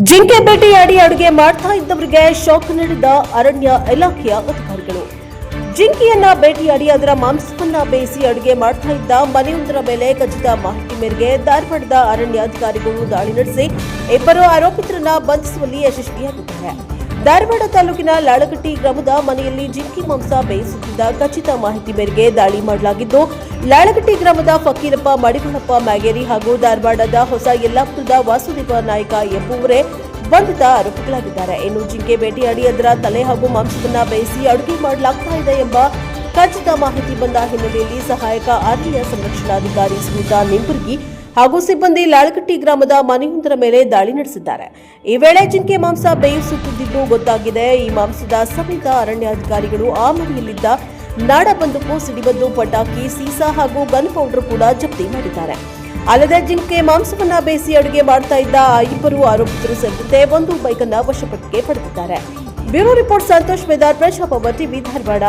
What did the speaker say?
ಜಿಂಕೆ ಬೇಟೆಯಾಡಿ ಅಡುಗೆ ಮಾಡ್ತಾ ಇದ್ದವರಿಗೆ ಶಾಕ್ ನೀಡಿದ ಅರಣ್ಯ ಇಲಾಖೆಯ ಅಧಿಕಾರಿಗಳು. ಜಿಂಕೆಯನ್ನ ಬೇಟೆಯಾಡಿ ಅದರ ಮಾಂಸವನ್ನ ಬೇಯಿಸಿ ಅಡುಗೆ ಮಾಡ್ತಾ ಇದ್ದ ಮನೆಯೊಂದರ ಮೇಲೆ ಖಚಿತ ಮಾಹಿತಿ ಮೇರೆಗೆ ಧಾರವಾಡದ ಅರಣ್ಯಾಧಿಕಾರಿಗಳು ದಾಳಿ ನಡೆಸಿ ಇಬ್ಬರು ಆರೋಪಿತರನ್ನ ಬಂಧಿಸುವಲ್ಲಿ ಯಶಸ್ವಿಯಾಗಿದ್ದಾರೆ. ಧಾರವಾಡ ತಾಲೂಕಿನ ಲಾಳಗಟ್ಟಿ ಗ್ರಾಮದ ಮನೆಯಲ್ಲಿ ಜಿಂಕೆ ಮಾಂಸ ಬೇಯಿಸುತ್ತಿದ್ದ ಖಚಿತ ಮಾಹಿತಿ ಮೇರೆಗೆ ದಾಳಿ ಮಾಡಲಾಗಿದ್ದು, ಲಾಳಗಟ್ಟಿ ಗ್ರಾಮದ ಫಕೀರಪ್ಪ ಮಡಿವಾಳಪ್ಪ ಮ್ಯಾಗೇರಿ ಹಾಗೂ ಧಾರವಾಡದ ಹೊಸ ಯಲ್ಲಾಪುರದ ವಾಸುದೇವ ನಾಯಕ ಎಂಬುವರೇ ಬಂಧಿತ ಆರೋಪಿಗಳಾಗಿದ್ದಾರೆ. ಇನ್ನು ಜಿಂಕೆ ಬೇಟೆಯಾಡಿ ಅದರ ತಲೆ ಹಾಗೂ ಮಾಂಸವನ್ನ ಬೇಯಿಸಿ ಅಡುಗೆ ಮಾಡಲಾಗ್ತಾ ಇದೆ ಎಂಬ ಖಚಿತ ಮಾಹಿತಿ ಬಂದ ಹಿನ್ನೆಲೆಯಲ್ಲಿ ಸಹಾಯಕ ಅರಣ್ಯ ಸಂರಕ್ಷಣಾಧಿಕಾರಿ ಸ್ಮಿತಾ ನಿಂಬುರ್ಗಿ ಹಾಗೂ ಸಿಬ್ಬಂದಿ ಲಾಳಗಟ್ಟಿ ಗ್ರಾಮದ ಮನೆಯೊಂದರ ಮೇಲೆ ದಾಳಿ ನಡೆಸಿದ್ದಾರೆ. ಈ ವೇಳೆ ಜಿಂಕೆ ಮಾಂಸ ಬೇಯಿಸುತ್ತಿದ್ದು ಗೊತ್ತಾಗಿದೆ. ಈ ಮಾಂಸದ ಸಮೇತ ಅರಣ್ಯಾಧಿಕಾರಿಗಳು ಆ ಮನೆಯಲ್ಲಿದ್ದ ನಾಡ ಬಂದೂಕು, ಸಿಡಿಬಂದು, ಪಟಾಕಿ, ಸೀಸಾ ಹಾಗೂ ಗನ್ ಪೌಡರ್ ಕೂಡ ಜಪ್ತಿ ಮಾಡಿದ್ದಾರೆ. ಅಲ್ಲದೆ ಜಿಂಕೆ ಮಾಂಸವನ್ನ ಬೇಯಿಸಿ ಅಡುಗೆ ಮಾಡ್ತಾ ಇದ್ದ ಇಬ್ಬರು ಆರೋಪಿತರು ಸೇರಿದಂತೆ ಒಂದು ಬೈಕ್ ಅನ್ನ ವಶಪಟ್ಟಿಗೆ ಪಡೆದಿದ್ದಾರೆ. ಬ್ಯೂರೋ ರಿಪೋರ್ಟ್ ಸಂತೋಷ್ ಮೇದಾರ್, ಪ್ರಜಾಪವ ಟಿವಿ, ಧಾರವಾಡ.